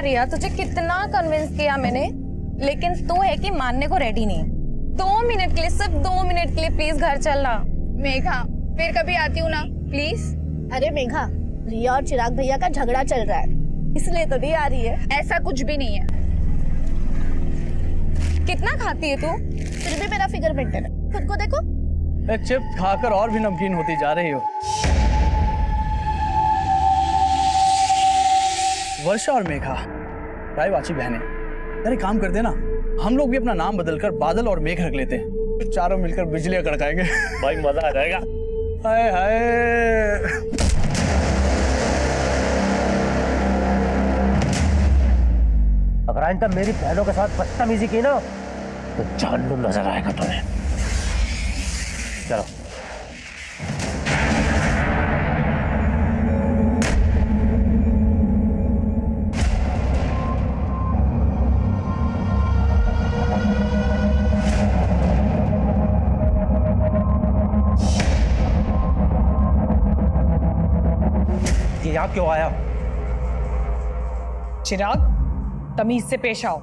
यार रिया, तुझे कितना कन्विंस किया मैंने, लेकिन तू है कि मानने को रेडी नहीं। 2 मिनट के लिए, सिर्फ 2 मिनट के लिए प्लीज घर चलना। मेघा, फिर कभी आती हूँ ना, प्लीज। अरे मेघा, रिया और चिराग भैया का झगड़ा चल रहा है, इसलिए तो नहीं आ रही है। ऐसा कुछ भी नहीं है। कितना खाती है तू? फिर भी मेरा फिगर मेंटेन है, खुद को देखो। चिप्स खाकर और भी नमकीन होती जा रही हो। वर्षा और मेघा रायवाची बहनें, अरे काम कर देना, हम लोग भी अपना नाम बदलकर बादल और मेघ रख लेते हैं, तो चारों मिलकर बिजलियां कड़काएंगे। भाई मजा आ जाएगा। हाय हाय। अगर आइंदा मेरी बहनों के साथ बदतमीजी की ना तो जानू नजर आएगा तुम्हें। चलो। यहाँ क्यों आया? चिराग, तमीज से पेश आओ।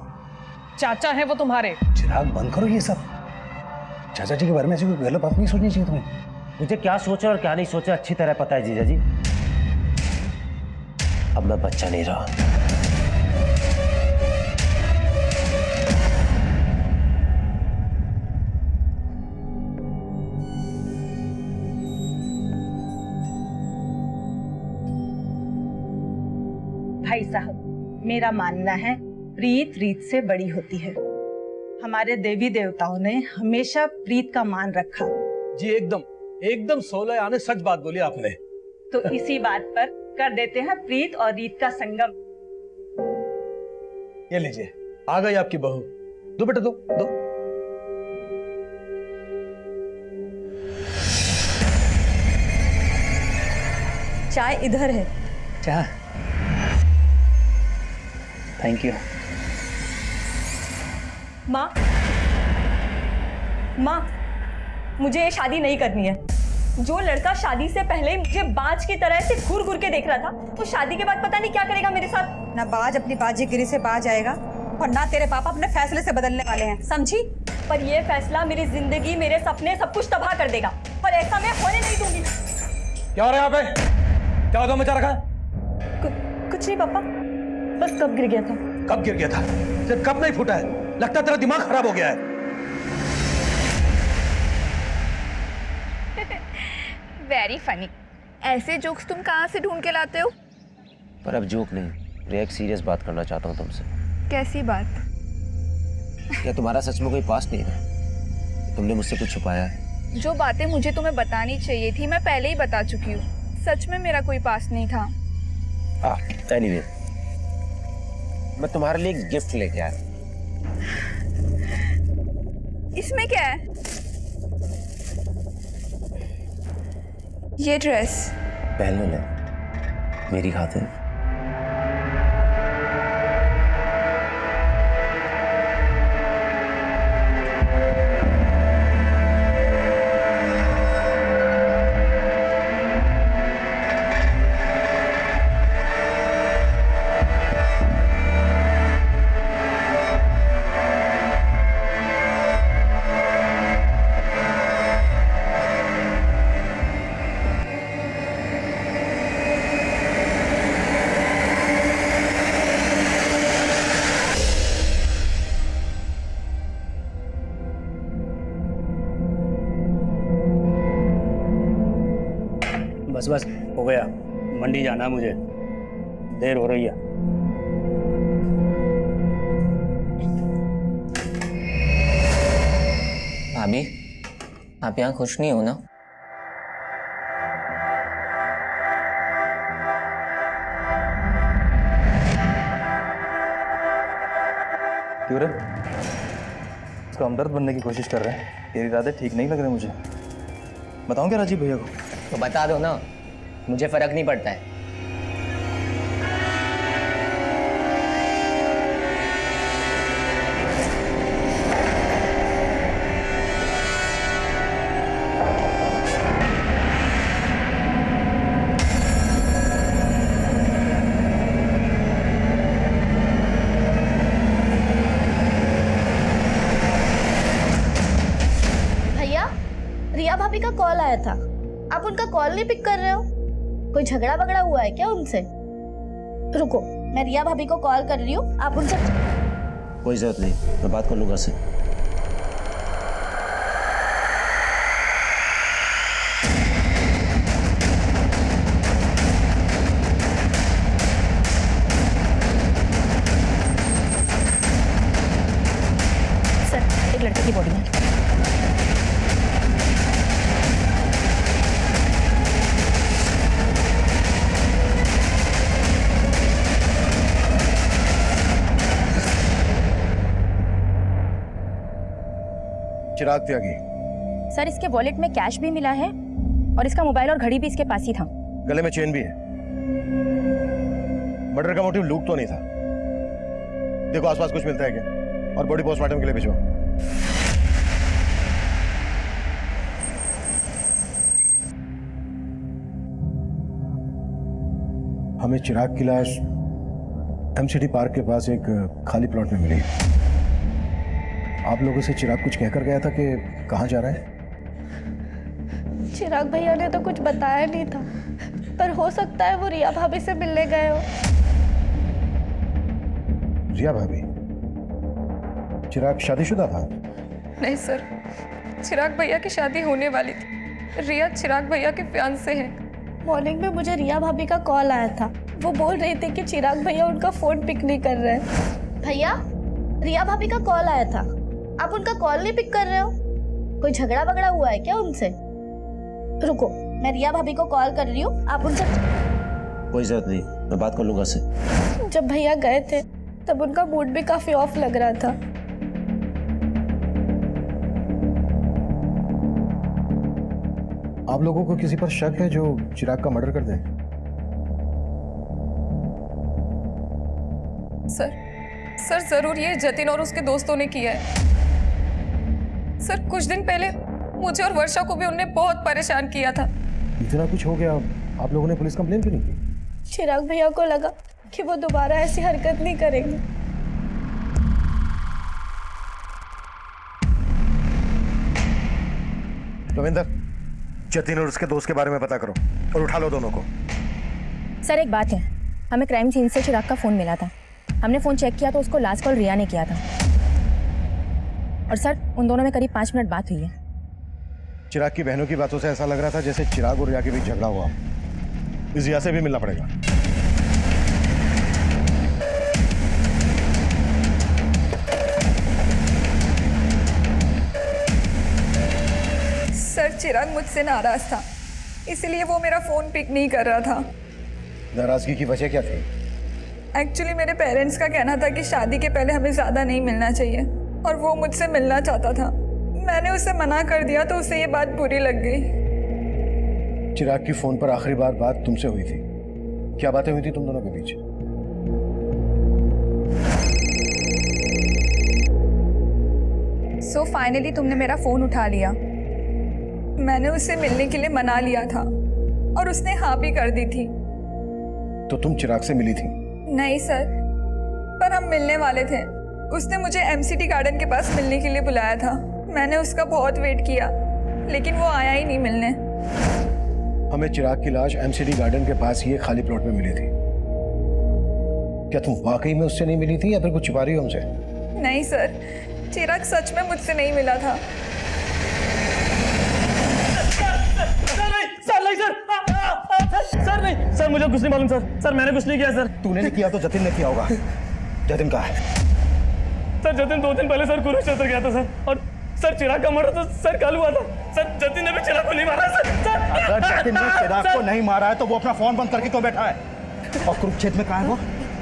चाचा है वो तुम्हारे। चिराग बंद करो ये सब। चाचा जी के बारे में ऐसी कोई गलत बात नहीं सोचनी चाहिए तुम्हें। मुझे क्या सोचा और क्या नहीं सोचा अच्छी तरह पता है जीजा जी। अब मैं बच्चा नहीं रहा। भाई साहब, मेरा मानना है प्रीत रीत से बड़ी होती है। हमारे देवी देवताओं ने हमेशा प्रीत का मान रखा। जी एकदम एकदम 16 आने सच बात बोली आपने। तो इसी बात पर कर देते हैं प्रीत और रीत का संगम। ये लीजिए, आ गई आपकी बहू। दो बेटा, दो दो। चाय इधर है। क्या? Thank you. माँ, मुझे ये शादी नहीं करनी है। जो लड़का शादी से पहले मुझे बाज की तरह से घूर घूर के देख रहा था, वो शादी के बाद पता नहीं क्या करेगा मेरे साथ। ना बाज अपनी बाजीगिरी से बाज आएगा और ना तेरे पापा अपने फैसले से बदलने वाले हैं, समझी? पर ये फैसला मेरी जिंदगी, मेरे सपने, सब कुछ तबाह कर देगा, और ऐसा मैं होने नहीं दूंगी। क्या हो रहा है यहाँ पे? क्या होगा मचा रखा है? कुछ नहीं पापा, बस कब गिर गया था। कब गिर गया था? सिर्फ कब नहीं फूटा है? लगता है तेरा दिमाग खराब हो गया है। Very funny. ऐसे जोक्स तुम कहाँ से ढूंढ के लाते हो? पर अब जोक नहीं, मैं एक सीरियस बात करना चाहता हूँ तुमसे। कैसी बात? क्या तुम्हारा सच में कोई पास्ट नहीं है? तुमने मुझसे कुछ छुपाया है? जो बातें मुझे तुम्हें बतानी चाहिए थी मैं पहले ही बता चुकी हूँ। सच में मेरा कोई पास नहीं था। एनीवे, मैं तुम्हारे लिए एक गिफ्ट लेके आया। इसमें क्या है? ये ड्रेस पहन ले मेरी खातिर। बस हो गया, मंडी जाना है मुझे, देर हो रही है। भाभी, आप यहाँ खुश नहीं हो ना? क्यों रे? इसको हमदर्द बनने की कोशिश कर रहे हैं। तेरे इरादे ठीक नहीं लग रहे मुझे। बताऊं क्या राजीव भैया को? तो बता दो ना, मुझे फर्क नहीं पड़ता है। रिया भाभी का कॉल आया था, आप उनका कॉल नहीं पिक कर रहे हो? कोई झगड़ा वगड़ा हुआ है क्या उनसे? रुको, मैं रिया भाभी को कॉल कर रही हूँ, आप उनसे। कोई जरूरत नहीं, मैं बात कर लूंगा उससे। सर, एक लड़के की बॉडी है। चिराग त्यागी। सर, इसके वॉलेट में कैश भी मिला है और इसका मोबाइल और घड़ी भी इसके पास ही था। गले में चेन भी है। मर्डर का मोटिव लूट तो नहीं था। देखो आसपास कुछ मिलता है क्या, और बॉडी पोस्टमार्टम के लिए भिजवाओ। हमें चिराग की लाश एमसीडी पार्क के पास एक खाली प्लॉट में मिली है। आप लोगों से चिराग कुछ कहकर गया था कि कहाँ जा रहा है? चिराग भैया ने तो कुछ बताया नहीं था, पर हो सकता है वो रिया भाभी से मिलने गए हो। रिया भाभी? चिराग शादीशुदा था? नहीं सर, चिराग भैया की शादी होने वाली थी। रिया चिराग भैया के फियांसे हैं। मॉर्निंग में मुझे रिया भाभी का कॉल आया था, वो बोल रही थी कि चिराग भैया उनका फोन पिक नहीं कर रहे हैं। भैया, रिया भाभी का कॉल आया था, आप उनका कॉल नहीं पिक कर रहे हो? कोई झगड़ा वगड़ा हुआ है क्या उनसे? रुको, मैं रिया भाभी को कॉल कर रही हूँ, आप उनसे। कोई जरूरत नहीं, मैं बात कर लूंगा उससे। जब भैया गए थे तब उनका मूड भी काफी ऑफ लग रहा था। आप लोगों को किसी पर शक है जो चिराग का मर्डर कर दे? सर जरूर ये जतिन और उसके दोस्तों ने किया है। सर, कुछ दिन पहले मुझे और वर्षा को भी उनने बहुत परेशान किया था। इतना कुछ हो गया, आप लोगों ने पुलिस कंप्लेन क्यों नहीं की? चिराग भैया को लगा कि वो दोबारा ऐसी हरकत नहीं करेंगे। रविंदर, जतिन और उसके दोस्त के बारे में पता करो और उठा लो दोनों को। सर, एक बात है, हमें क्राइम सीन से चिराग का फोन मिला था। हमने फोन चेक किया तो उसको लास्ट कॉल रिया ने किया था। और सर, उन दोनों में करीब 5 मिनट बात हुई है। चिराग की बहनों की बातों से ऐसा लग रहा था जैसे चिराग और रिया के बीच झगड़ा हुआ। इस रिया से भी मिलना पड़ेगा। सर, चिराग मुझसे नाराज था, इसलिए वो मेरा फोन पिक नहीं कर रहा था। नाराजगी की वजह क्या थी? एक्चुअली मेरे पेरेंट्स का कहना था कि शादी के पहले हमें ज़्यादा नहीं मिलना चाहिए, और वो मुझसे मिलना चाहता था। मैंने उसे मना कर दिया तो उसे ये बात बुरी लग गई। चिराग की फोन पर आखिरी बार बात तुमसे हुई थी। क्या बातें हुई थी तुम दोनों के बीच? सो फाइनली तुमने मेरा फोन उठा लिया। मैंने उससे मिलने के लिए मना लिया था और उसने हाँ भी कर दी थी। तो तुम चिराग से मिली थी? नहीं सर, पर हम मिलने वाले थे। उसने मुझे एमसीडी गार्डन के पास मिलने के लिए बुलाया था। मैंने उसका बहुत वेट किया, लेकिन वो आया ही नहीं मिलने। हमें चिराग की लाश एमसीडी गार्डन के पास ही एक खाली प्लॉट में मिली थी। क्या तुम वाकई में उससे नहीं मिली थी या फिर कुछ छुपा रही हो हमसे? नहीं सर, चिराग सच में मुझसे नहीं मिला था। सर नहीं, सर मुझे कुछ नहीं मालूम। सर मैंने कुछ नहीं किया। सर तूने नहीं किया तो जतिन ने किया होगा। जतिन कहाँ है? सर जतिन 2 दिन पहले सर कुरुक्षेत्र गया था सर, और सर चिराग का मर्डर तो सर कल हुआ था। सर जतिन ने भी चिराग को नहीं मारा। सर अगर जतिन ने चिराग को नहीं मारा है तो वो अपना फोन बंद करके क्यों बैठा है? और कुरुक्षेत्र में कहाँ है वो?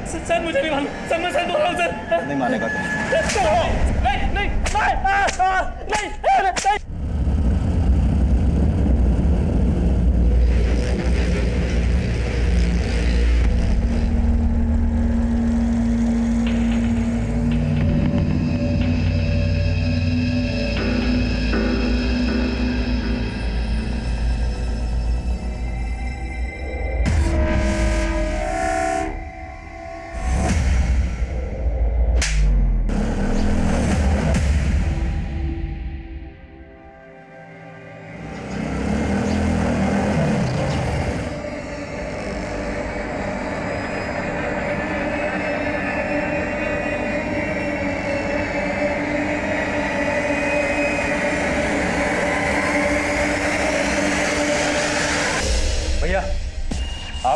सर मुझे नहीं मालूम। सर मैं सर बोल रहा हूँ। सर नहीं मानेगा नहीं।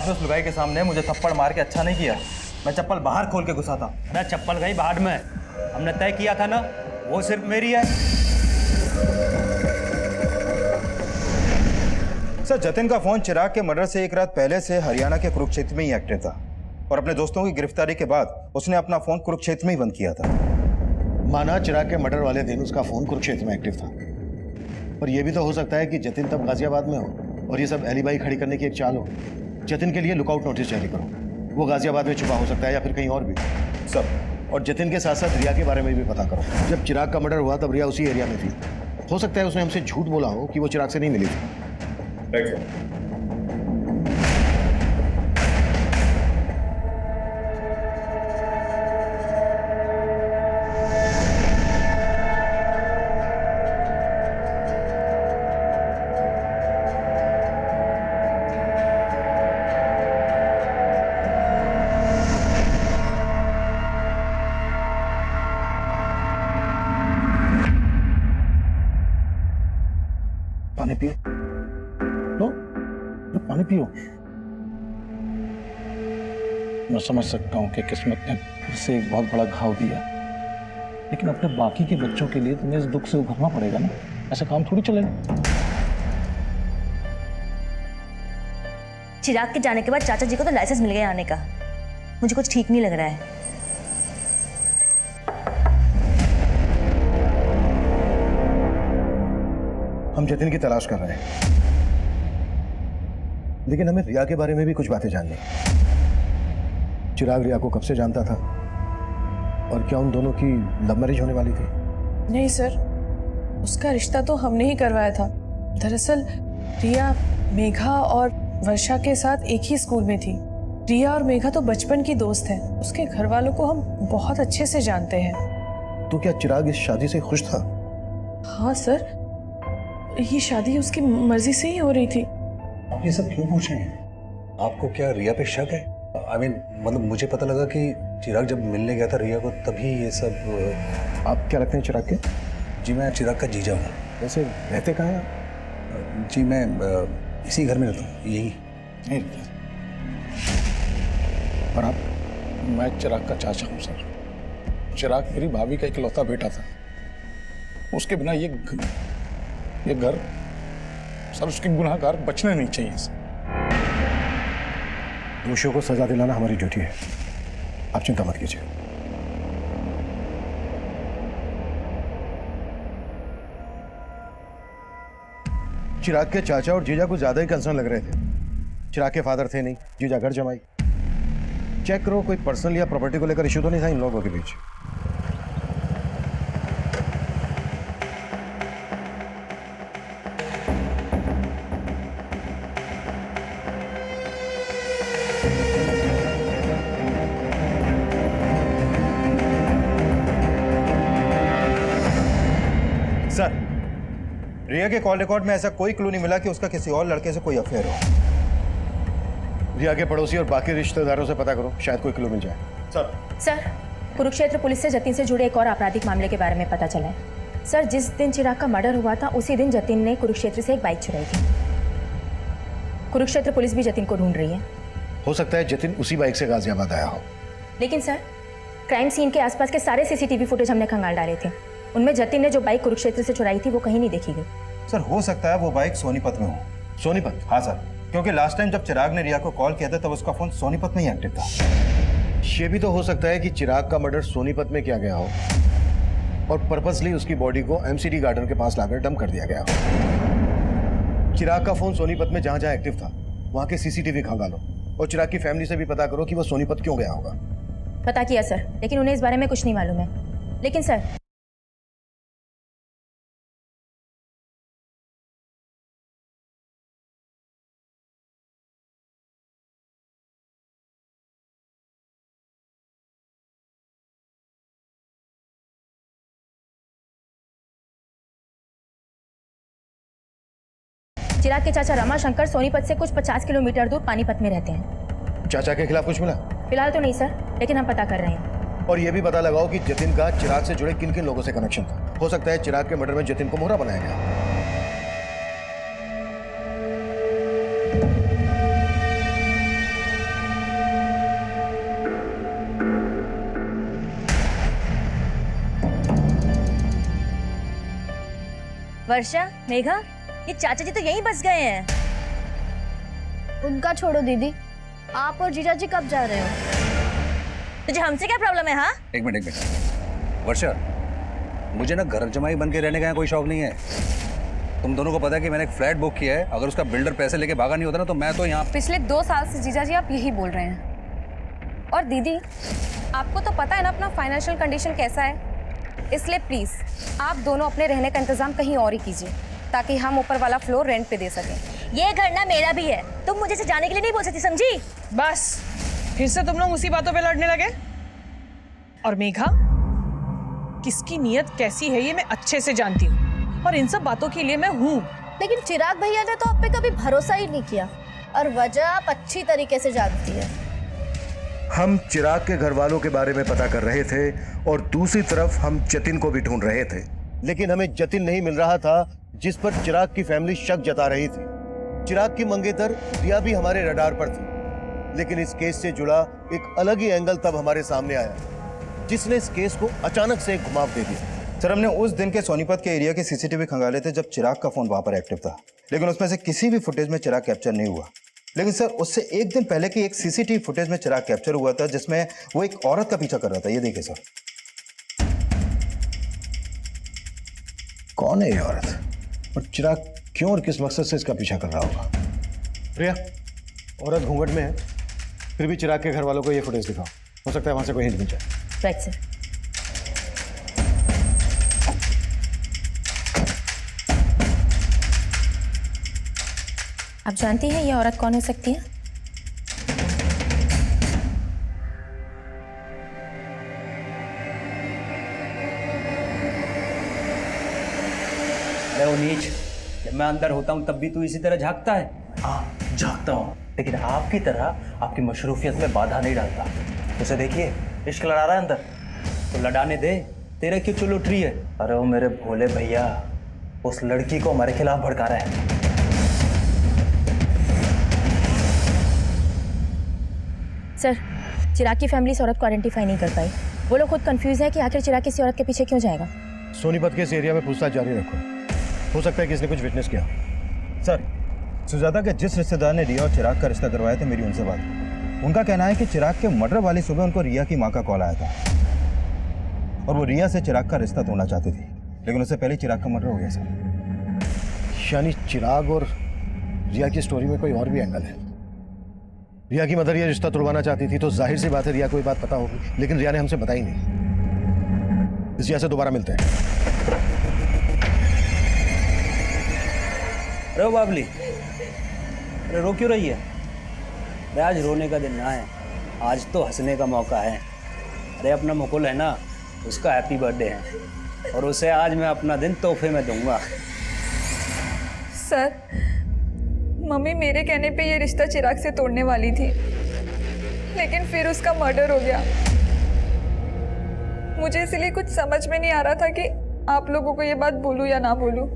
आपने उस लुगाई के सामने मुझे थप्पड़ मार के अच्छा नहीं किया। मैं चप्पल बाहर खोल के घुसा था। अरे चप्पल गई बाहर में, हमने तय किया था ना वो सिर्फ मेरी है। सर, जतिन का फोन चिराग के मर्डर से एक रात पहले से हरियाणा के कुरुक्षेत्र में ही एक्टिव था और अपने दोस्तों की गिरफ्तारी के बाद उसने अपना फोन कुरुक्षेत्र में ही बंद किया था। माना चिराग के मर्डर वाले दिन उसका फोन कुरुक्षेत्र में एक्टिव था, पर यह भी तो हो सकता है कि जतिन तब गाजियाबाद में हो और ये सब एलिबाई खड़ी करने की एक चाल हो। जतिन के लिए लुकआउट नोटिस जारी करो, वो गाजियाबाद में छुपा हो सकता है या फिर कहीं और भी। सब और जतिन के साथ साथ रिया के बारे में भी पता करो। जब चिराग का मर्डर हुआ तब रिया उसी एरिया में थी। हो सकता है उसने हमसे झूठ बोला हो कि वो चिराग से नहीं मिली थी। पानी पियो, लो पानी पियो। मैं समझ सकता हूँ कि किस्मत ने उससे एक बहुत बड़ा घाव दिया, लेकिन अपने बाकी के बच्चों के लिए तुम्हें इस दुख से उभरना पड़ेगा ना। ऐसा काम थोड़ी चलेगा। चिराग के जाने के बाद चाचा जी को तो लाइसेंस मिल गया आने का। मुझे कुछ ठीक नहीं लग रहा है। हम जतिन की तलाश कर रहे हैं, लेकिन हमें रिया के बारे में भी कुछ बातें जाननी है। चिराग रिया को कब से जानता था और क्या उन दोनों की लव मैरिज होने वाली थी? नहीं सर, उसका रिश्ता तो हमने ही करवाया था। दरअसल रिया मेघा और वर्षा के साथ एक ही स्कूल में थी। रिया और मेघा तो बचपन की दोस्त हैं। उसके घर वालों को हम बहुत अच्छे से जानते हैं। तो क्या चिराग इस शादी से खुश था? हाँ सर, ये शादी उसकी मर्जी से ही हो रही थी। आप ये सब क्यों पूछ रहे हैं? आपको क्या रिया पे शक है? मतलब मुझे पता लगा कि चिराग जब मिलने गया था रिया को तभी ये सब। आप क्या लगते हैं चिराग के? जी मैं चिराग का जीजा हूँ। वैसे रहते कहाँ हैं आप? जी मैं इसी घर में रहता हूँ, यही। नहीं, और आप? मैं चिराग का चाचा हूँ सर। चिराग मेरी भाभी का इकलौता बेटा था। उसके बिना ये घर सर, उसके गुनहगार बचने नहीं चाहिए सर। दोषियों को सजा दिलाना हमारी ड्यूटी है, आप चिंता मत कीजिए। चिराग के चाचा और जीजा को ज्यादा ही कंसर्न लग रहे थे। चिराग के फादर थे नहीं, जीजा घर जमाई। चेक करो कोई पर्सनल या प्रॉपर्टी को लेकर इश्यू तो नहीं था इन लोगों के बीच। सर, रिया के कॉल रिकॉर्ड में ऐसा कोई क्लू नहीं मिला कि उसका किसी और लड़के से कोई अफेयर हो। रिया के पड़ोसी और बाकी रिश्तेदारों से पता करो, शायद कोई क्लू मिल जाए। सर, कुरुक्षेत्र पुलिस से जतिन से जुड़े एक और आपराधिक मामले के बारे में पता चला है। सर, जिस दिन चिराग का मर्डर हुआ था उसी दिन जतिन ने कुरुक्षेत्र से एक बाइक चुराई थी। कुरुक्षेत्र पुलिस भी जतिन को ढूंढ रही है। हो सकता है जतिन उसी बाइक से गाजियाबाद आया हो। लेकिन सर, क्राइम सीन के आसपास के सारे सीसीटीवी फुटेज हमने खंगाल डाले थे। उनमें जतिन ने जो बाइक कुरुक्षेत्र से चुराई थी वो कहीं नहीं देखी गई। सर, हो सकता है वो बाइक सोनीपत में हो। सोनीपत? हाँ सर, क्योंकि लास्ट टाइम जब चिराग ने रिया को कॉल किया था तब उसका फोन सोनीपत में ही एक्टिव था। ये भी तो हो सकता है कि चिराग का मर्डर सोनीपत में किया गया हो और पर्पसली उसकी बॉडी को एमसीडी गार्डन के पास लाकर डंप कर दिया गया हो। चिराग का फोन सोनीपत में जहां जहां एक्टिव था वहां के सीसीटीवी खंगालो और चिराग की फैमिली से भी पता करो कि वो सोनीपत क्यों गया होगा। पता किया सर, लेकिन उन्हें इस बारे में कुछ नहीं मालूम है। लेकिन सर, चिराग के चाचा रमाशंकर सोनीपत से कुछ 50 किलोमीटर दूर पानीपत में रहते हैं। चाचा के खिलाफ कुछ मिला? फिलहाल तो नहीं सर, लेकिन हम पता कर रहे हैं। और ये भी पता लगाओ कि जतिन का चिराग से जुड़े किन किन लोगों से कनेक्शन था। हो सकता है चिराग के मर्डर में जतिन को मोहरा बनाया गया। वर्षा, मेघा, ये चाचा जी तो यहीं बस गए हैं। उनका छोड़ो दीदी, आप और जीजा जी कब जा रहे हो? तुझे हमसे क्या प्रॉब्लम है? हाँ, एक मिनट वर्षा, मुझे ना घर जमाई बन के रहने का कोई शौक नहीं है। तुम दोनों को पता है कि मैंने एक फ्लैट बुक किया है। अगर उसका बिल्डर पैसे लेके भागा नहीं होता ना तो मैं तो यहाँ। पिछले 2 साल से जीजा जी आप यही बोल रहे हैं। और दीदी, आपको तो पता है ना अपना फाइनेंशियल कंडीशन कैसा है, इसलिए प्लीज आप दोनों अपने रहने का इंतजाम कहीं और ही कीजिए ताकि हम ऊपर वाला फ्लोर रेंट पे दे सकें। ये घर ना मेरा भी है, तुम मुझे से जाने के लिए नहीं बोल सकती, समझी? बस फिर से तुम लोग उसी बातों पे लड़ने लगे। और मेघा, किसकी नीयत कैसी है ये मैं अच्छे से जानती हूँ, और इन सब बातों के लिए मैं हूँ। लेकिन चिराग भैया ने तो आप पे कभी भरोसा ही नहीं किया, और वजह आप अच्छी तरीके से जानती है। हम चिराग के घर वालों के बारे में पता कर रहे थे और दूसरी तरफ हम जतिन को भी ढूंढ रहे थे, लेकिन हमें जतिन नहीं मिल रहा था जिस पर चिराग की फैमिली शक जता रही थी। चिराग की मंगेतर रिया भी हमारे रडार पर थी, लेकिन इस केस से जुड़ा एक अलग ही एंगल तब हमारे सामने आया जिसने इस केस को अचानक से एक घुमाव दे दिया। सर, हमने उस दिन के सोनीपत के एरिया के सीसीटीवी खंगाले थे जब चिराग का फोन वहां पर एक्टिव था, लेकिन उसमें से किसी भी फुटेज में चिराग कैप्चर नहीं हुआ। लेकिन सर, उससे एक दिन पहले की एक सीसीटीवी फुटेज में चिराग कैप्चर हुआ था जिसमें वो एक औरत का पीछा कर रहा था। ये देखिए सर। कौन है ये औरत और चिराग क्यों और किस मकसद से इसका पीछा कर रहा होगा? प्रिया, औरत घूंघट में है, फिर भी चिराग के घर वालों को ये फुटेज दिखाओ, हो सकता है वहां से कोई हिंट मिल जाए। Right sir. आप जानती हैं ये औरत कौन हो सकती है? नीच, जब मैं अंदर होता हूँ तब भी तू इसी तरह झांकता है? हाँ, झाँकता हूँ, लेकिन आपकी तरह आपकी मशरूफियत में बाधा नहीं डालता। उसे देखिए, इश्क लड़ा रहा है अंदर। तो लड़ाने दे, तेरे क्यों चुल उठ रही है? अरे वो मेरे भोले भैया उस लड़की को हमारे खिलाफ भड़का रहा है। सर, चिराग की फैमिली इस औरत को आइडेंटिफाई नहीं कर पाई। वो लोग खुद कंफ्यूज है कि आखिर चिराग किसी औरत के पीछे क्यों जाएगा। सोनीपत के इस एरिया में पूछताछ जारी रखो, हो सकता है कि इसने कुछ विटनेस किया। सर, सुजाता के जिस रिश्तेदार ने रिया और चिराग का रिश्ता करवाया था, मेरी उनसे बात हुई। उनका कहना है कि चिराग के मर्डर वाली सुबह उनको रिया की माँ का कॉल आया था और वो रिया से चिराग का रिश्ता तोड़ना चाहती थी, लेकिन उससे पहले चिराग का मर्डर हो गया सर। यानी चिराग और रिया की स्टोरी में कोई और भी एंगल है। रिया की मदर ये रिश्ता तोड़वाना चाहती थी तो जाहिर सी बात है रिया को ये बात पता होगी, लेकिन रिया ने हमसे बताई नहीं। इस वजह से दोबारा मिलते हैं। अरे बाबली, अरे रो क्यों रही है? अरे आज रोने का दिन ना है, आज तो हंसने का मौका है। अरे अपना मुकुल है ना, उसका हैप्पी बर्थडे है और उसे आज मैं अपना दिन तोहफे में दूंगा। सर, मम्मी मेरे कहने पे ये रिश्ता चिराग से तोड़ने वाली थी, लेकिन फिर उसका मर्डर हो गया। मुझे इसलिए कुछ समझ में नहीं आ रहा था कि आप लोगों को ये बात बोलूं या ना बोलूं।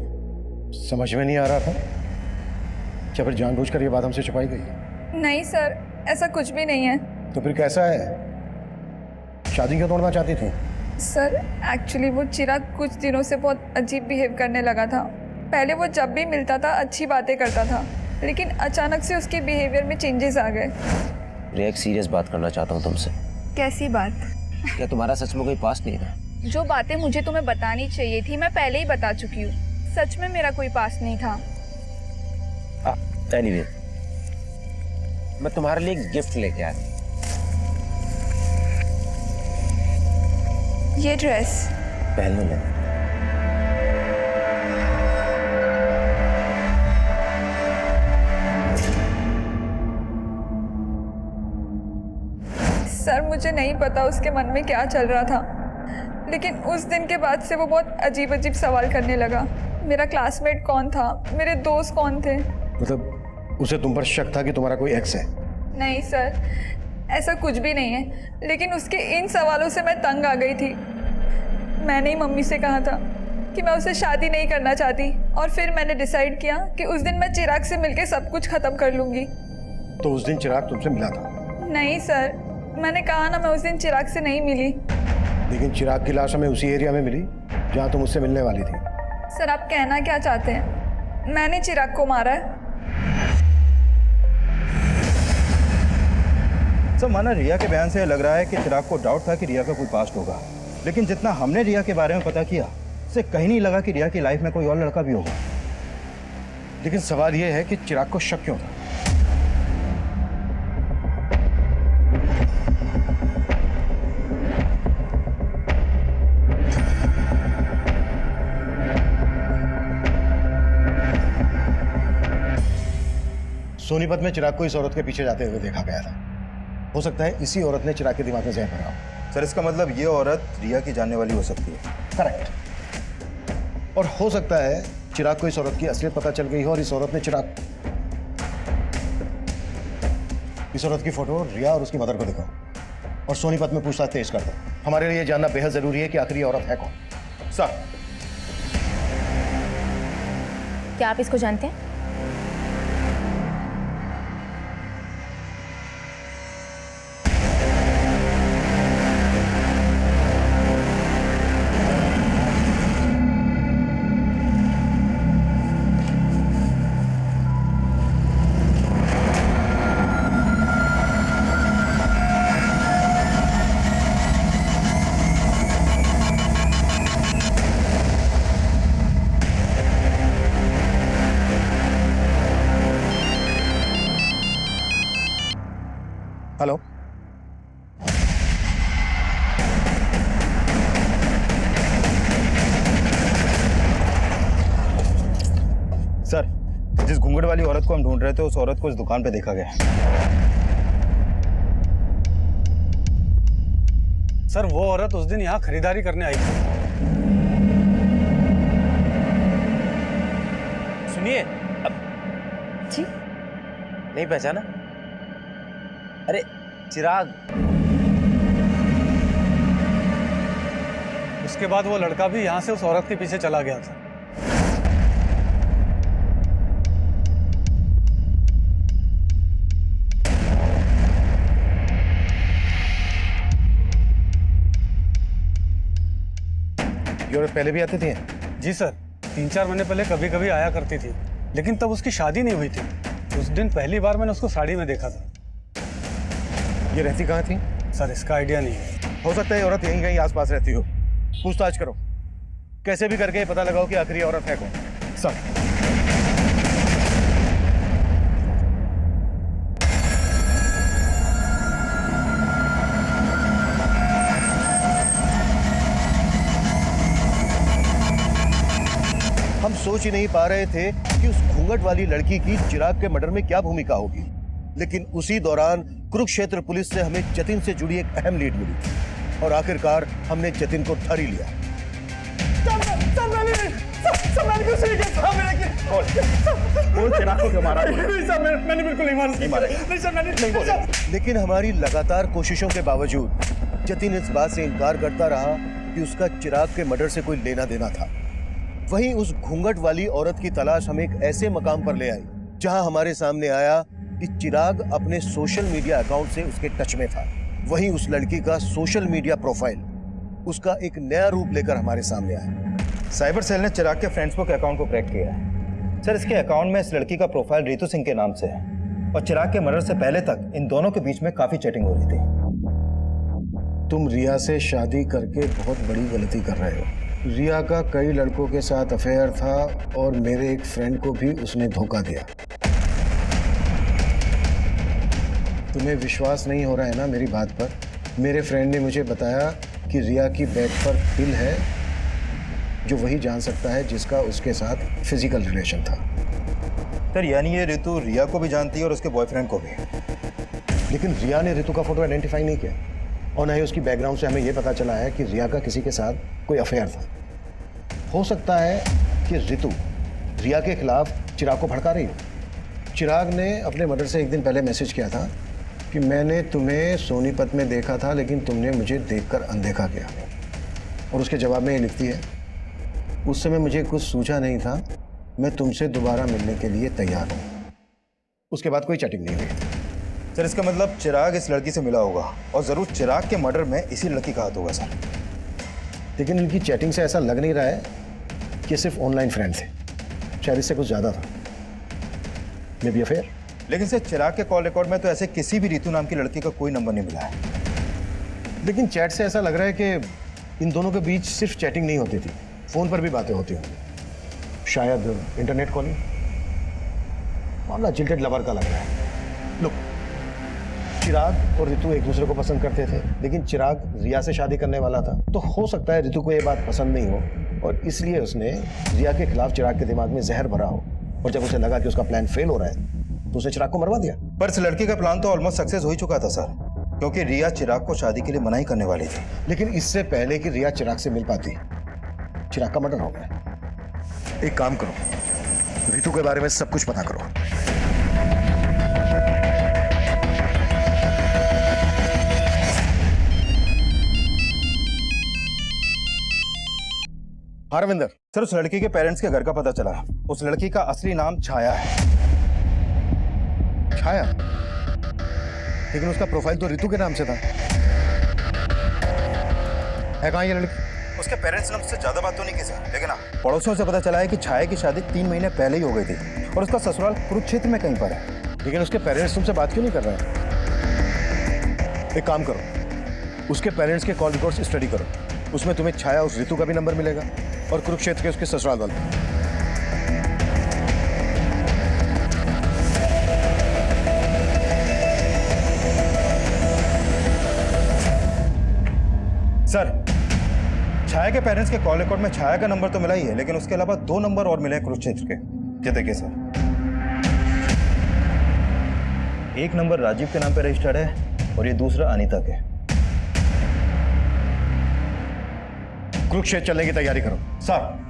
समझ में नहीं आ रहा था? क्या फिर जानबूझकर ये बात हमसे छुपाई गई? नहीं सर, ऐसा कुछ भी नहीं है। तो फिर कैसा है? शादी क्यों तोड़ना चाहती थी? सर, एक्चुअली वो चिराग कुछ दिनों से बहुत अजीब बिहेव करने लगा था। पहले वो जब भी मिलता था अच्छी बातें करता था, लेकिन अचानक से उसके बिहेवियर में चेंजेस आ गए। रिया, एक सीरियस बात करना चाहता हूँ तुमसे। कैसी बात? क्या तुम्हारा सच में कोई पास नहीं है? जो बातें मुझे तुम्हें बतानी चाहिए थी मैं पहले ही बता चुकी हूँ। सच में मेरा कोई पास नहीं था। एनीवे, मैं तुम्हारे लिए एक गिफ्ट लेके आया। ये ड्रेस पहन लो। सर, मुझे नहीं पता उसके मन में क्या चल रहा था, लेकिन उस दिन के बाद से वो बहुत अजीब अजीब सवाल करने लगा। मेरा क्लासमेट कौन था, मेरे दोस्त कौन थे। मतलब उसे तुम पर शक था कि तुम्हारा कोई एक्स है? नहीं सर, ऐसा कुछ भी नहीं है, लेकिन उसके इन सवालों से मैं तंग आ गई थी। मैंने ही मम्मी से कहा था कि मैं उससे शादी नहीं करना चाहती, और फिर मैंने डिसाइड किया कि उस दिन मैं चिराग से मिलकर सब कुछ खत्म कर लूँगी। तो उस दिन चिराग तुमसे मिला था? नहीं सर, मैंने कहा ना मैं उस दिन चिराग से नहीं मिली। लेकिन चिराग की लाश हमें उसी एरिया में मिली जहाँ तुम उससे मिलने वाली थी। सर आप कहना क्या चाहते हैं? मैंने चिराग को मारा है? सब माना रिया के बयान से लग रहा है कि चिराग को डाउट था कि रिया का कोई पास्ट होगा, लेकिन जितना हमने रिया के बारे में पता किया उससे कहीं नहीं लगा कि रिया की लाइफ में कोई और लड़का भी होगा। लेकिन सवाल यह है कि चिराग को शक क्यों था? सोनीपत में चिराग को इस औरत के पीछे जाते हुए देखा गया था। हो सकता है इसी औरत ने चिराग के दिमाग में जहर भरा हो। सर इसका मतलब ये औरत रिया की जानने वाली हो सकती है। करेक्ट। और हो सकता है चिराग को इस औरत की असलियत पता चल गई हो और इस औरत ने इस औरत की फोटो रिया और उसकी मदर को दिखाओ और सोनीपत में पूछताछ तेज कर दो। हमारे लिए जानना बेहद जरूरी है कि आखिर ये औरत है कौन। सर क्या आप इसको जानते हैं? हेलो, सर जिस घूंघट वाली औरत को हम ढूंढ रहे थे उस औरत को इस दुकान पे देखा गया। सर वो औरत उस दिन यहाँ खरीदारी करने आई थी। सुनिए, जी नहीं पहचाना? अरे चिराग। उसके बाद वो लड़का भी यहाँ से उस औरत के पीछे चला गया था। ये औरत पहले भी आती थी? जी सर, 3-4 महीने पहले कभी कभी आया करती थी, लेकिन तब उसकी शादी नहीं हुई थी। उस दिन पहली बार मैंने उसको साड़ी में देखा था। ये रहती कहाँ थी? सर इसका आइडिया नहीं है। हो सकता है ये औरत यहीं कहीं आसपास रहती हो। पूछताछ करो, कैसे भी करके पता लगाओ कि आखिर ये औरत है कौन। सर हम सोच ही नहीं पा रहे थे कि उस घूंघट वाली लड़की की चिराग के मर्डर में क्या भूमिका होगी, लेकिन उसी दौरान कुरुक्षेत्र पुलिस से हमें जतिन से जुड़ी एक अहम लीड मिली और आखिरकार हमने जतिन को धर ही लिया। चिराग को क्यों मारा? मैंने बिल्कुल नहीं मारा। लेकिन हमारी लगातार कोशिशों के बावजूद जतिन इस बात से इनकार करता रहा कि उसका चिराग के मर्डर से कोई लेना देना था। वहीं उस घूंघट वाली औरत की तलाश हमें एक ऐसे मकाम पर ले आई जहां हमारे सामने आया कि चिराग अपने सोशल मीडिया अकाउंट से उसके टच में था। वहीं उस लड़की का सोशल मीडिया प्रोफाइल उसका एक नया रूप लेकर हमारे सामने आया। साइबर सेल ने चिराग के फेसबुक अकाउंट को क्रैक किया है। सर इसके अकाउंट में इस लड़की का प्रोफाइल रितु सिंह के नाम से है और चिराग के मर्डर से पहले तक इन दोनों के बीच में काफी चैटिंग हो रही थी। तुम रिया से शादी करके बहुत बड़ी गलती कर रहे हो। रिया का कई लड़कों के साथ अफेयर था और मेरे एक फ्रेंड को भी उसने धोखा दिया। तुम्हें विश्वास नहीं हो रहा है ना मेरी बात पर? मेरे फ्रेंड ने मुझे बताया कि रिया की बैग पर पिल है जो वही जान सकता है जिसका उसके साथ फिजिकल रिलेशन था। सर यानी ये रितु रिया को भी जानती है और उसके बॉयफ्रेंड को भी। लेकिन रिया ने रितु का फोटो आइडेंटिफाई नहीं किया और ना ही उसकी बैकग्राउंड से हमें यह पता चला है कि रिया का किसी के साथ कोई अफेयर था। हो सकता है कि रितु रिया के खिलाफ चिराग को भड़का रही हो। चिराग ने अपने मर्डर से एक दिन पहले मैसेज किया था कि मैंने तुम्हें सोनीपत में देखा था लेकिन तुमने मुझे देखकर अनदेखा किया, और उसके जवाब में ये लिखती है, उस समय मुझे कुछ सूझा नहीं था, मैं तुमसे दोबारा मिलने के लिए तैयार हूँ। उसके बाद कोई चैटिंग नहीं हुई। सर इसका मतलब चिराग इस लड़की से मिला होगा और जरूर चिराग के मर्डर में इसी लड़की का हाथ होगा सर। लेकिन इनकी चैटिंग से ऐसा लग नहीं रहा है ये सिर्फ ऑनलाइन फ्रेंड थे, शायद इससे कुछ ज़्यादा था। May be affair. लेकिन सर चिराग के कॉल रिकॉर्ड में तो ऐसे किसी भी रितु नाम की लड़की का कोई नंबर नहीं मिला है। लेकिन चैट से ऐसा लग रहा है कि इन दोनों के बीच सिर्फ चैटिंग नहीं होती थी, फ़ोन पर भी बातें होती होंगी, शायद इंटरनेट कॉलिंग। मामला जिल्टेड लवर का लग रहा है। लुक, चिराग और रितु एक दूसरे को पसंद करते थे, लेकिन चिराग रिया से शादी करने वाला था, तो हो सकता है रितु को ये बात पसंद नहीं हो और इसलिए उसने रिया के खिलाफ चिराग के दिमाग में जहर भरा हो, और जब उसे लगा कि उसका प्लान फेल हो रहा है तो उसने चिराग को मरवा दिया। पर इस लड़की का प्लान तो ऑलमोस्ट सक्सेस हो ही चुका था सर, क्योंकि रिया चिराग को शादी के लिए मना ही करने वाली थी। लेकिन इससे पहले कि रिया चिराग से मिल पाती, चिराग का मर्डर हो गया। एक काम करो, रितु के बारे में सब कुछ पता करो। हरविंदर। सर उस लड़की के पेरेंट्स के घर का पता चला। उस लड़की का असली नाम छाया है। छाया? लेकिन उसका प्रोफाइल तो रितु के नाम से था। है कहाँ ये लड़की? उसके पेरेंट्स ने मुझसे ज्यादा बात तो नहीं की सर, लेकिन हाँ पड़ोसियों से पता चला है कि छाया की शादी 3 महीने पहले ही हो गई थी और उसका ससुराल कुरुक्षेत्र में कहीं पर है। लेकिन उसके पेरेंट्स तुमसे बात क्यों नहीं कर रहे हैं? एक काम करो, उसके पेरेंट्स के कॉल रिकॉर्ड्स स्टडी करो, उसमें तुम्हें छाया उस रितु का भी नंबर मिलेगा और कुरुक्षेत्र के उसके ससुराल वाले। सर छाया के पेरेंट्स के कॉल रिकॉर्ड में छाया का नंबर तो मिला ही है, लेकिन उसके अलावा 2 नंबर और मिले हैं कुरुक्षेत्र के। ये देखिए सर, एक नंबर राजीव के नाम पे रजिस्टर्ड है और ये दूसरा अनीता के। कुरुक्षेत्र चलने की तैयारी करो। सर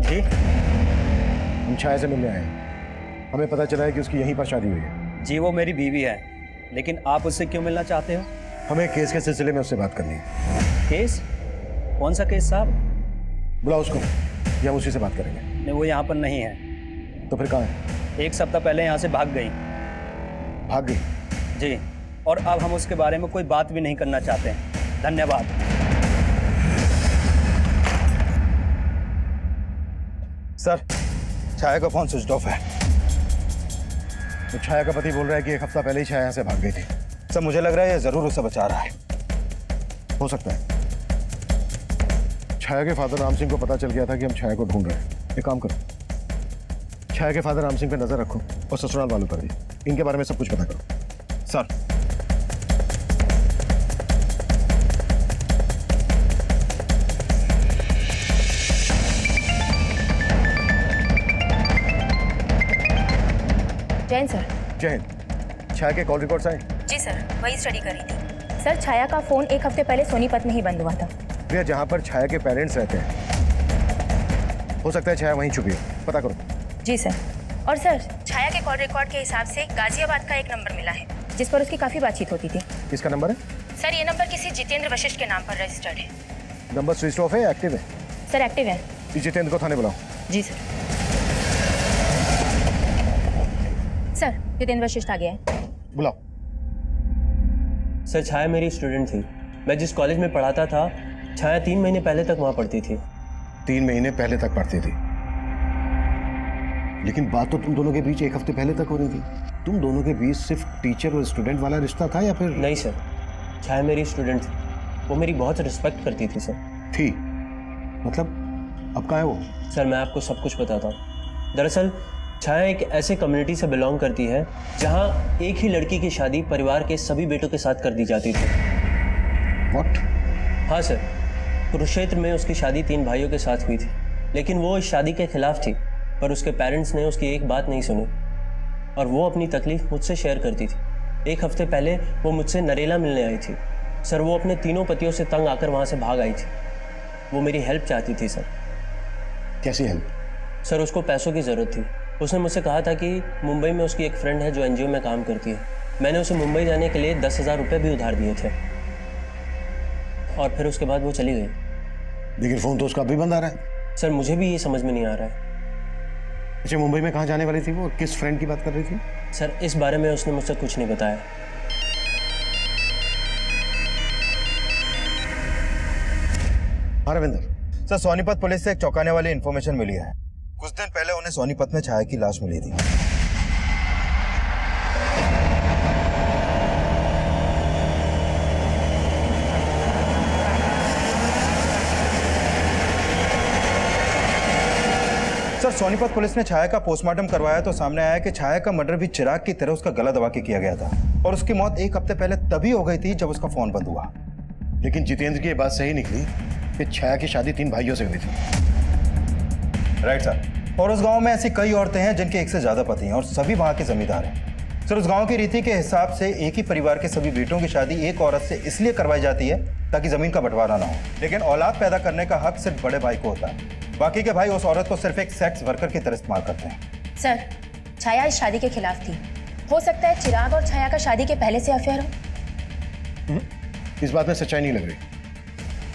जी, हम छाया से मिलने आए हैं। हमें पता चला है कि उसकी यहीं पर शादी हुई है। जी वो मेरी बीवी है, लेकिन आप उससे क्यों मिलना चाहते हो? हमें केस के सिलसिले में उससे बात करनी है। केस? कौन सा केस साहब? बुलाओ उसको, या हम उसी से बात करेंगे। नहीं, वो यहाँ पर नहीं है। तो फिर कहाँ है? 1 सप्ताह पहले यहाँ से भाग गई। भाग गई? जी, और अब हम उसके बारे में कोई बात भी नहीं करना चाहते हैं। धन्यवाद। सर छाया का फोन स्विच ऑफ है। तो छाया का पति बोल रहा है कि 1 हफ्ता पहले ही छाया यहाँ से भाग गई थी। सर मुझे लग रहा है ये जरूर उसे बचा रहा है। हो सकता है छाया के फादर राम सिंह को पता चल गया था कि हम छाया को ढूंढ रहे हैं। एक काम करो, छाया के फादर राम सिंह पे नजर रखो और ससुराल वालों पर भी। इनके बारे में सब कुछ पता करो। Sir Jain sir. जय हिंद। छाया के कॉल रिकॉर्ड्स आए? जी सर, वही स्टडी कर रही थी। सर छाया का फ़ोन 1 हफ्ते पहले सोनीपत में ही बंद हुआ था। भैया जहाँ पर छाया के पेरेंट्स रहते हैं, हो सकता है छाया वहीं छुपी है। पता करो। जी सर। और सर छाया के कॉल रिकॉर्ड के हिसाब से गाजियाबाद का एक नंबर मिला है जिस पर उसकी काफ़ी बातचीत होती थी। किसका नंबर है? सर ये नंबर किसी जितेंद्र वशिष्ठ के नाम पर रजिस्टर्ड है। नंबर स्विच ऑफ है या एक्टिव है? सर एक्टिव है। इस जितेंद्र को थाने बुलाओ। जी सर। सर जितेंद्र वशिष्ठ आ गया है। बुलाओ। सर छाया मेरी स्टूडेंट थी। मैं जिस कॉलेज में पढ़ाता था, छाया 3 महीने पहले तक वहाँ पढ़ती थी। 3 महीने पहले तक पढ़ती थी? लेकिन बात तो तुम दोनों के बीच 1 हफ्ते पहले तक हो रही थी। तुम दोनों के बीच सिर्फ टीचर और स्टूडेंट वाला रिश्ता था या फिर? नहीं सर, छाया मेरी स्टूडेंट थी। वो मेरी बहुत रिस्पेक्ट करती थी सर। थी? मतलब अब कहाँ है वो? सर मैं आपको सब कुछ बताता हूँ। दरअसल छाया एक ऐसे कम्युनिटी से बिलोंग करती है जहाँ एक ही लड़की की शादी परिवार के सभी बेटों के साथ कर दी जाती थी। What? हाँ सर, कुरुक्षेत्र में उसकी शादी 3 भाइयों के साथ हुई थी, लेकिन वो इस शादी के खिलाफ थी। पर उसके पेरेंट्स ने उसकी एक बात नहीं सुनी और वो अपनी तकलीफ मुझसे शेयर करती थी। 1 हफ्ते पहले वो मुझसे नरेला मिलने आई थी। सर वो अपने 3 पतियों से तंग आकर वहाँ से भाग आई थी। वो मेरी हेल्प चाहती थी सर। कैसी हेल्प? सर उसको पैसों की ज़रूरत थी। उसने मुझसे कहा था कि मुंबई में उसकी एक फ्रेंड है जो एनजीओ में काम करती है। मैंने उसे मुंबई जाने के लिए 10,000 रुपये भी उधार दिए थे और फिर उसके बाद वो चली गई। लेकिन फोन तो उसका अभी बंद आ रहा है। सर मुझे भी ये समझ में नहीं आ रहा है। अच्छा, मुंबई में कहाँ जाने वाली थी वो? किस फ्रेंड की बात कर रही थी? सर इस बारे में उसने मुझसे कुछ नहीं बताया। हाँ रविंदर। सर सोनीपत पुलिस से एक चौंकाने वाली इंफॉर्मेशन मिली है। कुछ दिन पहले उन्हें सोनीपत में छाया की लाश मिली थी। सर सोनीपत पुलिस ने छाया का पोस्टमार्टम करवाया तो सामने आया कि छाया का मर्डर भी चिराग की तरह उसका गला दबा के किया गया था और उसकी मौत 1 हफ्ते पहले तभी हो गई थी जब उसका फोन बंद हुआ। लेकिन जितेंद्र की ये बात सही निकली कि छाया की शादी 3 भाइयों से हुई थी। Right sir. और उस गांव में ऐसी कई औरतें हैं जिनके एक से ज्यादा पति हैं और सभी वहां के जमींदार हैं। सर उस गांव की रीति के हिसाब से एक ही परिवार के सभी बेटों की शादी एक औरत से इसलिए करवाई जाती है ताकि जमीन का बंटवारा ना हो, लेकिन औलाद पैदा करने का हक सिर्फ बड़े भाई को होता है। बाकी के भाई उस औरत को सिर्फ एक सेक्स वर्कर की तरह इस्तेमाल करते हैं। सर छाया इस शादी के खिलाफ थी। हो सकता है चिराग और छाया का शादी के पहले से अफेयर हो। इस बात में सच्चाई नहीं लग रही,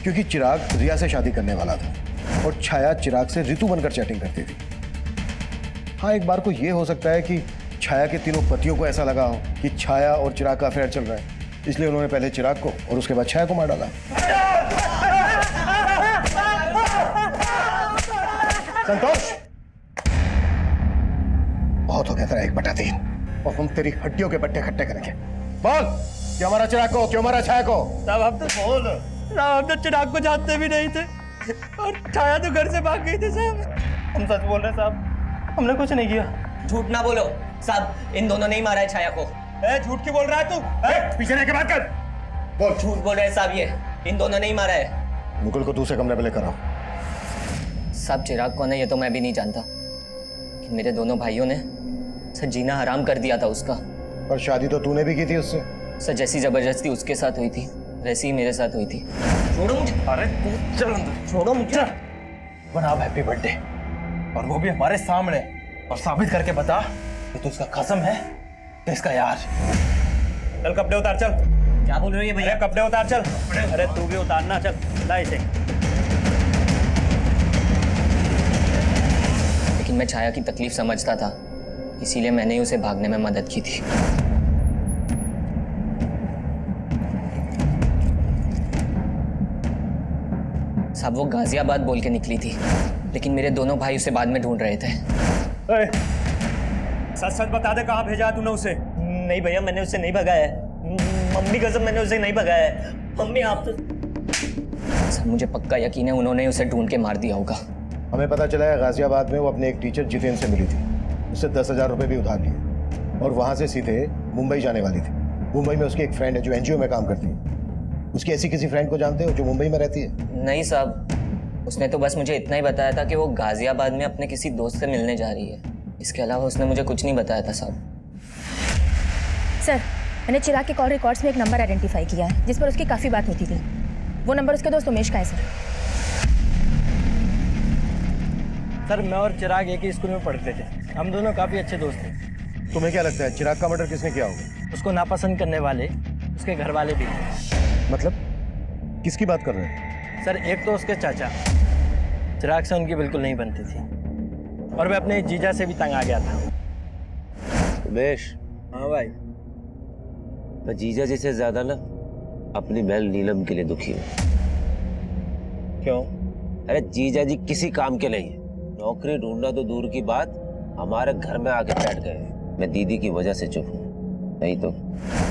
क्योंकि चिराग रिया से शादी करने वाला था और छाया चिराग से ऋतु बनकर चैटिंग करती थी। हाँ, एक बार को ये हो सकता है कि छाया के तीनों पतियों को ऐसा लगा हो कि छाया और चिराग का अफेयर चल रहा है, इसलिए उन्होंने पहले चिराग को और उसके बाद छाया को मार डाला। संतोष, बहुत हो गया तेरा 1/3 और हम तेरी हड्डियों के बट्टे खट्टे करेंगे। बोल, क्यों मारा चिराग को, क्यों मारा छाया को? साहब हम तो बोल साहब, हम तो चिराग को जानते भी नहीं थे और छाया तो घर से भाग गई थी साहब। हम सच बोल रहे हैं साहब, हमने कुछ नहीं किया। झूठ ना बोलो साहब, इन दोनों ने ही मारा है छाया को। झूठ क्यों बोल रहा है तू? पीछे रह के बात कर। बोल। झूठ बोल रहे हैं साहब, ये इन दोनों ने ही मारा है। मुकुल को दूसरे कमरे में लेकर आओ। साहब चिराग कौन है ये तो मैं भी नहीं जानता, कि मेरे दोनों भाइयों ने सर जीना हराम कर दिया था उसका। पर शादी तो तूने भी की थी उससे। सर जैसी जबरदस्ती उसके साथ हुई थी वैसी ही मेरे साथ हुई थी। छोड़ो मुझे। अरे तू चल अंदर, छोड़ो मुझे। बना हैप्पी बर्थडे और वो भी हमारे सामने, और साबित करके बता कि तू उसका कसम है कि इसका यार। चल कपड़े उतार, चल। क्या बोल रहे हो भैया? कपड़े उतार चल। अरे तू भी उतारना, चल ला इसे। लेकिन मैं छाया की तकलीफ समझता था, इसीलिए मैंने ही उसे भागने में मदद की थी। साहब वो गाजियाबाद बोल के निकली थी, लेकिन मेरे दोनों भाई उसे बाद में ढूंढ रहे थे। सच सच बता दे, कहाँ भेजा तूने उसे? नहीं भैया, मैंने उसे नहीं भगाया है। मम्मी कसम, मैंने उसे नहीं भगाया है। मम्मी आप तो। सर मुझे पक्का यकीन है उन्होंने उसे ढूंढ के मार दिया होगा। हमें पता चला है गाजियाबाद में वो अपने एक टीचर जितेंद्र से मिली थी, उससे 10,000 रुपये भी उधार लिए और वहाँ से सीधे मुंबई जाने वाली थी। मुंबई में उसकी एक फ्रेंड है जो एनजीओ में काम करती है। उसकी ऐसी किसी फ्रेंड को जानते हो जो मुंबई में रहती है? नहीं साहब, उसने तो बस मुझे इतना ही बताया था कि वो गाजियाबाद में अपने किसी दोस्त से मिलने जा रही है। इसके अलावा उसने मुझे कुछ नहीं बताया था साहब। सर मैंने चिराग के कॉल रिकॉर्ड्स में एक नंबर आइडेंटिफाई किया है जिस पर उसकी काफ़ी बात होती थी। वो नंबर उसके दोस्त उमेश का है सर। सर मैं और चिराग एक ही स्कूल में पढ़ते थे, हम दोनों काफ़ी अच्छे दोस्त थे। तुम्हें क्या लगता है चिराग का मर्डर किसने किया होगा? उसको नापसंद करने वाले उसके घर वाले भी थे। मतलब किसकी बात कर रहे हैं? सर एक तो उसके चाचा, चिराग से उनकी बिल्कुल नहीं बनती थी और मैं अपने जीजा से भी तंग आ गया था। उमेश। हाँ भाई। मैं जीजा जी से ज्यादा ना अपनी बहन नीलम के लिए दुखी हूँ। क्यों? अरे जीजा जी किसी काम के नहीं है, नौकरी ढूंढना तो दूर की बात, हमारे घर में आके बैठ गए। मैं दीदी की वजह से चुप हूँ, नहीं तो।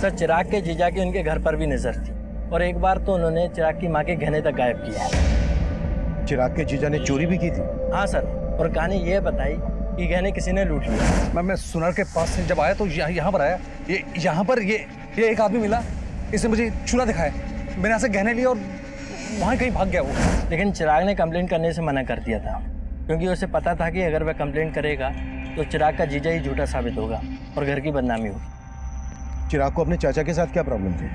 सर चिराग के जीजा की उनके घर पर भी नजर थी और एक बार तो उन्होंने चिराग की माँ के गहने तक गायब किया। चिराग के जीजा ने चोरी भी की थी? हाँ सर, और कहानी ये बताई कि गहने किसी ने लूट लिया। मैं सुनार के पास से जब आया तो यहाँ पर आया, ये यहाँ पर ये एक आदमी मिला, इसने मुझे चूल्हा दिखाया, मैंने यहाँ से गहने लिए और वहाँ कहीं भाग गया वो। लेकिन चिराग ने कंप्लेंट करने से मना कर दिया था क्योंकि उसे पता था कि अगर वह कंप्लेंट करेगा तो चिराग का जीजा ही झूठा साबित होगा और घर की बदनामी होगी। चिराग को अपने चाचा के साथ क्या प्रॉब्लम थी?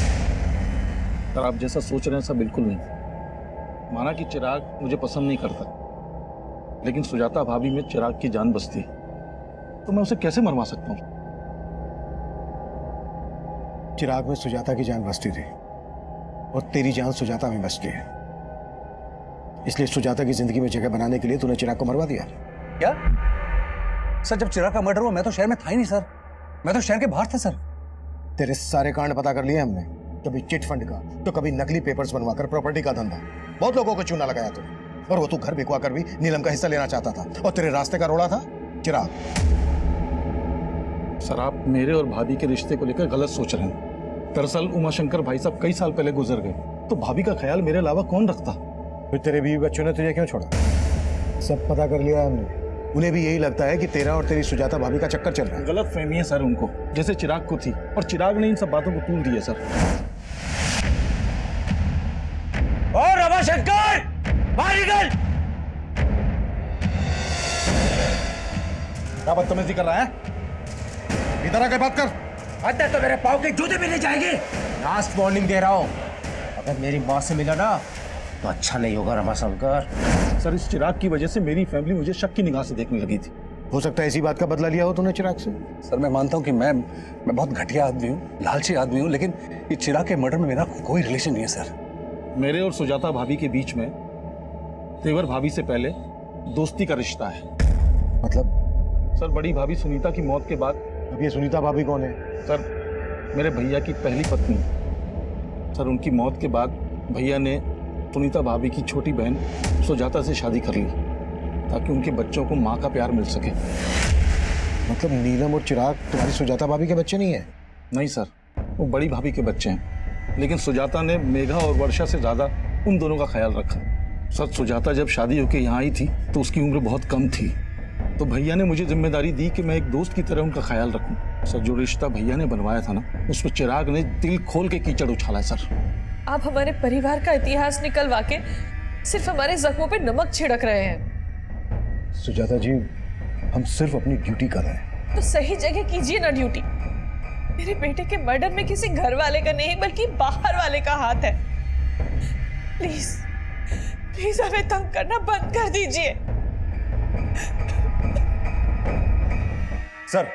सर आप जैसा सोच रहे हैं सब बिल्कुल नहीं। माना कि चिराग मुझे पसंद नहीं करता, लेकिन सुजाता भाभी में चिराग की जान बसती तो मैं उसे कैसे मरवा सकता हूँ? चिराग में सुजाता की जान बसती थी और तेरी जान सुजाता में बसती है। इसलिए सुजाता की जिंदगी में जगह बनाने के लिए तूने चिराग को मरवा दिया। क्या सर, जब चिराग का मर्डर हुआ मैं तो शहर में था ही नहीं सर, मैं तो शहर के बाहर था सर। तेरे सारे कांड पता कर लिए हमने, कभी चिट फंड का तो कभी नकली पेपर्स बनवाकर प्रॉपर्टी का धंधा, बहुत लोगों को चूना लगाया तूने। और वो तू घर बिकवा कर भी नीलम का हिस्सा लेना चाहता था, और तेरे रास्ते का रोड़ा था चिराग। सर आप मेरे और भाभी के रिश्ते को लेकर गलत सोच रहे हैं। दरअसल उमाशंकर भाई साहब कई साल पहले गुजर गए, तो भाभी का ख्याल मेरे अलावा कौन रखता। फिर तेरे बीवी बच्चों ने तुझे क्यों छोड़ा? सब पता कर लिया हमने। उन्हें भी यही लगता है कि तेरा और तेरी सुजाता भाभी का चक्कर चल रहा है। गलत फहमी है सर उनको, जैसे चिराग को थी, और चिराग ने इन सब बातों को तूल दिया सर। और रमाशंकर बाहर निकल। क्या बदतमीजी कर रहा है? इधर आके बात कर। अंदर तो मेरे पाँव के जूते भी नहीं जाएंगे। लास्ट वार्निंग दे रहा हूं, अगर मेरी माँ से मिला ना तो अच्छा नहीं होगा रमाशंकर। सर इस चिराग की वजह से मेरी फैमिली मुझे शक की निगाह से देखने लगी थी। हो सकता है इसी बात का बदला लिया हो तूने चिराग से। सर मैं मानता हूँ कि मैं बहुत घटिया आदमी हूँ, लालची आदमी हूँ, लेकिन ये चिराग के मर्डर में मेरा कोई रिलेशन नहीं है सर। मेरे और सुजाता भाभी के बीच में तेवर भाभी से पहले दोस्ती का रिश्ता है। मतलब? सर बड़ी भाभी सुनीता की मौत के बाद। अब ये सुनीता भाभी कौन है? सर मेरे भैया की पहली पत्नी। सर उनकी मौत के बाद भैया ने सुनीता भाभी की छोटी बहन सुजाता से शादी कर ली, ताकि उनके बच्चों को माँ का प्यार मिल सके। मतलब नीलम और चिराग तुम्हारी सुजाता भाभी के बच्चे नहीं है? नहीं सर, वो बड़ी भाभी के बच्चे हैं, लेकिन सुजाता ने मेघा और वर्षा से ज्यादा उन दोनों का ख्याल रखा। सर सुजाता जब शादी होकर यहाँ आई थी तो उसकी उम्र बहुत कम थी, तो भैया ने मुझे जिम्मेदारी दी कि मैं एक दोस्त की तरह उनका ख्याल रखूं। सर जो रिश्ता भैया ने बनवाया था ना, उस पर चिराग ने दिल खोल के कीचड़ उछाला है सर। आप हमारे परिवार का इतिहास निकलवा के सिर्फ हमारे जख्मों पे नमक छिड़क रहे हैं। सुजाता जी, हम सिर्फ अपनी ड्यूटी कर रहे हैं। तो सही जगह कीजिए ना ड्यूटी। मेरे बेटे के मर्डर में किसी घर वाले का नहीं बल्कि बाहर वाले का हाथ है। प्लीज प्लीज हमें तंग करना बंद कर दीजिए। सर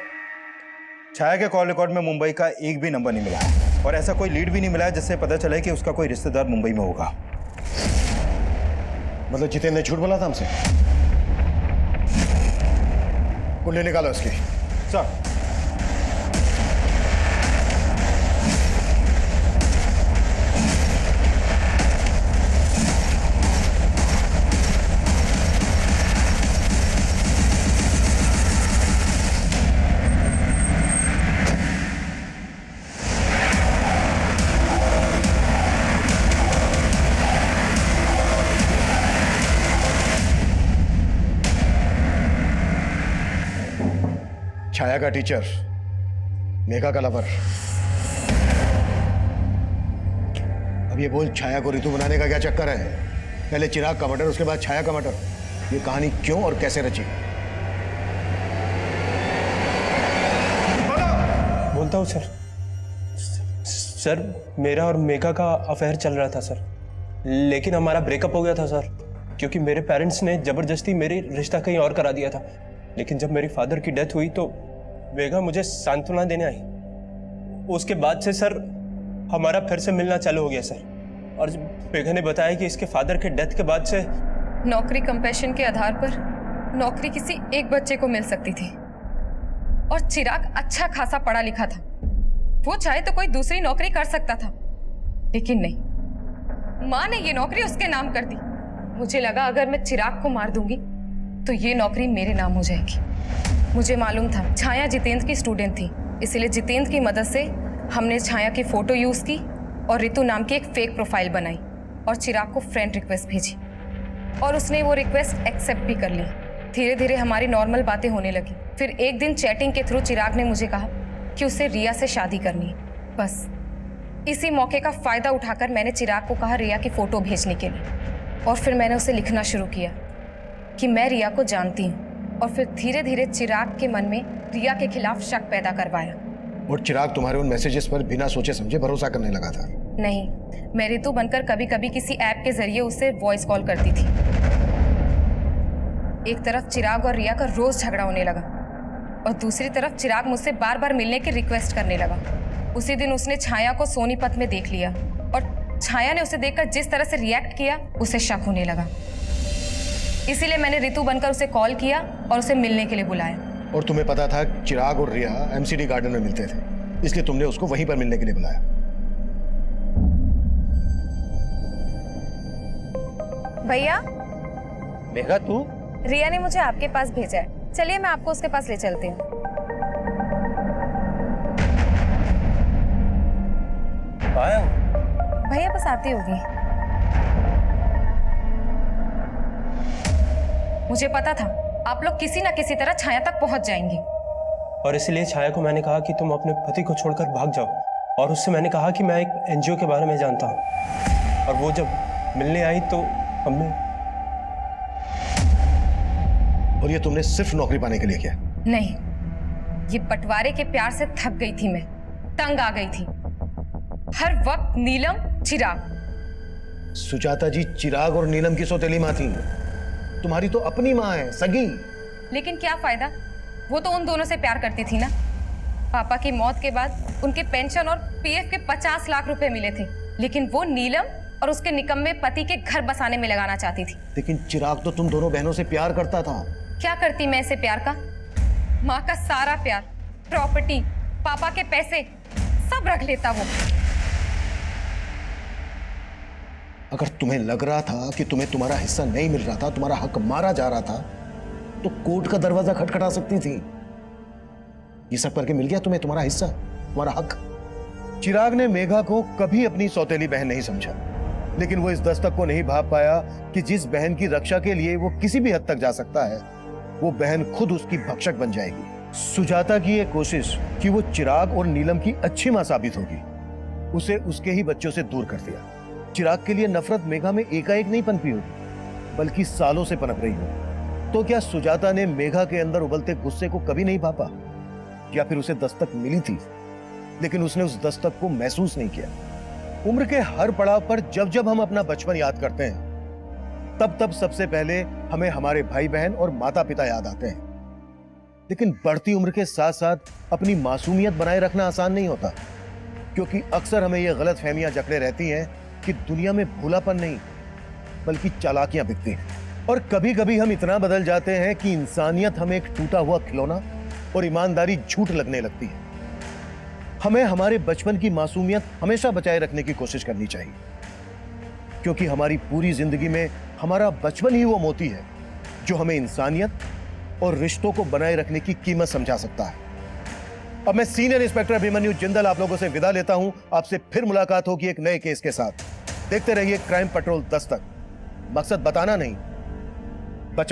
छाया के कॉल रिकॉर्ड में मुंबई का एक भी नंबर नहीं मिला है, और ऐसा कोई लीड भी नहीं मिला है जिससे पता चले कि उसका कोई रिश्तेदार मुंबई में होगा। मतलब जितेंद्र ने झूठ बोला था हमसे? कुंडली निकालो उसकी। सर छाया का टीचर, मेघा का लवर। अब ये बोल, छाया को ऋतु बनाने का क्या चक्कर है? पहले चिराग का मर्डर, उसके बाद छाया का मर्डर। ये कहानी क्यों और कैसे रची? बोलता हूँ सर। सर मेरा और मेघा का अफेयर चल रहा था सर, लेकिन हमारा ब्रेकअप हो गया था सर, क्योंकि मेरे पेरेंट्स ने जबरदस्ती मेरी रिश्ता कहीं और करा दिया था। लेकिन जब मेरी फादर की डेथ हुई तो मेघा मुझे सांत्वना देने आई। उसके बाद से सर हमारा फिर से मिलना चालू हो गया सर। और मेघा ने बताया कि इसके फादर के डेथ के बाद से नौकरी कंपैशन के आधार पर नौकरी किसी एक बच्चे को मिल सकती थी, और चिराग अच्छा खासा पढ़ा लिखा था, वो चाहे तो कोई दूसरी नौकरी कर सकता था, लेकिन नहीं, माँ ने ये नौकरी उसके नाम कर दी। मुझे लगा अगर मैं चिराग को मार दूंगी तो ये नौकरी मेरे नाम हो जाएगी। मुझे मालूम था छाया जितेंद्र की स्टूडेंट थी, इसलिए जितेंद्र की मदद से हमने छाया की फोटो यूज की और ऋतु नाम की एक फेक प्रोफाइल बनाई और चिराग को फ्रेंड रिक्वेस्ट भेजी, और उसने वो रिक्वेस्ट एक्सेप्ट भी कर ली। धीरे धीरे हमारी नॉर्मल बातें होने लगी। फिर एक दिन चैटिंग के थ्रू चिराग ने मुझे कहा कि उसे रिया से शादी करनी है। बस इसी मौके का फायदा उठाकर मैंने चिराग को कहा रिया की फोटो भेजने के लिए, और फिर मैंने उसे लिखना शुरू किया कि मैं रिया को जानती हूँ, और फिर धीरे धीरे चिराग के मन में रिया के खिलाफ शक पैदा करवाया। और चिराग तुम्हारे उन मैसेजेस पर बिना सोचे समझे भरोसा करने लगा था? नहीं, मैं ऋतु बनकर कभी कभी किसी ऐप के जरिए उससे वॉइस कॉल करती थी। एक तरफ चिराग और रिया का रोज झगड़ा होने लगा, और दूसरी तरफ चिराग मुझसे बार बार मिलने की रिक्वेस्ट करने लगा। उसी दिन उसने छाया को सोनीपत में देख लिया, और छाया ने उसे देखकर जिस तरह से रिएक्ट किया उसे शक होने लगा। इसीलिए मैंने रितु बनकर उसे कॉल किया और उसे मिलने के लिए बुलाया। और तुम्हें पता था चिराग और रिया एमसीडी गार्डन में मिलते थे, इसलिए तुमने उसको वहीं पर मिलने के लिए बुलाया। भैया, मेघा तू? रिया ने मुझे आपके पास भेजा है, चलिए मैं आपको उसके पास ले चलती हूँ। भैया बस आती होगी। मुझे पता था आप लोग किसी ना किसी तरह छाया तक पहुंच जाएंगे। और इसलिए छाया को मैंने कहा कि तुम अपने पति को छोड़कर भाग जाओ, और उससे मैंने कहा कि मैं एक एनजीओ के बारे में जानता हूँ। और वो जब मिलने आई तो हमने। और ये तुमने सिर्फ नौकरी पाने के लिए किया? नहीं, ये बंटवारे के प्यार से थक गई थी, मैं तंग आ गई थी। हर वक्त नीलम, चिराग। सुजाता जी, चिराग और नीलम की सौतेली माँ थी, तुम्हारी तो अपनी माँ है, सगी। लेकिन क्या फायदा, वो तो उन दोनों से प्यार करती थी ना। पापा की मौत के बाद उनके पेंशन और पीएफ के 50 लाख रुपए मिले थे, लेकिन वो नीलम और उसके निकम्मे पति के घर बसाने में लगाना चाहती थी। लेकिन चिराग तो तुम दोनों बहनों से प्यार करता था। क्या करती मैं इसे प्यार का? माँ का सारा प्यार, प्रॉपर्टी, पापा के पैसे सब रख लेता वो। अगर तुम्हें लग रहा था कि तुम्हें तुम्हारा हिस्सा नहीं मिल रहा था, तुम्हारा हक मारा जा रहा था, तो कोर्ट का दरवाजा खटखटा सकती थी। ये सब करके मिल गया तुम्हें तुम्हारा हिस्सा, तुम्हारा हक। चिराग ने मेघा को कभी अपनी सौतेली बहन नहीं समझा, लेकिन वो इस दस्तक को नहीं भाप पाया कि जिस बहन की रक्षा के लिए वो किसी भी हद तक जा सकता है, वो बहन खुद उसकी भक्षक बन जाएगी। सुजाता की ये कोशिश कि वो चिराग और नीलम की अच्छी मां साबित होगी, उसे उसके ही बच्चों से दूर कर दिया। चिराग के लिए नफरत मेघा में एकाएक नहीं पनपी होगी, बल्कि सालों से पनप रही हो। तो क्या सुजाता ने मेघा के अंदर उबलते गुस्से को कभी नहीं भापा? या फिर उसे दस्तक मिली थी, लेकिन उसने उस दस्तक को महसूस नहीं किया? उम्र के हर पड़ाव पर जब जब हम अपना बचपन याद करते हैं, तब तब सबसे पहले हमें हमारे भाई बहन और माता पिता याद आते हैं। लेकिन बढ़ती उम्र के साथ साथ अपनी मासूमियत बनाए रखना आसान नहीं होता, क्योंकि अक्सर हमें यह गलत फहमियां जकड़े रहती हैं कि दुनिया में भोलापन नहीं बल्कि चालाकियां बिकती हैं। और कभी कभी हम इतना बदल जाते हैं कि इंसानियत हमें एक टूटा हुआ खिलौना और ईमानदारी झूठ लगने लगती है। हमें हमारे बचपन की मासूमियत हमेशा बचाए रखने की कोशिश करनी चाहिए, क्योंकि हमारी पूरी जिंदगी में हमारा बचपन ही वो मोती है जो हमें इंसानियत और रिश्तों को बनाए रखने की कीमत समझा सकता है। अब मैं सीनियर इंस्पेक्टर अभिमन्यु जिंदल आप लोगों से विदा लेता हूं। आपसे फिर मुलाकात होगी एक नए केस के साथ। देखते रहिए क्राइम पेट्रोल दस्तक। मकसद बताना नहीं,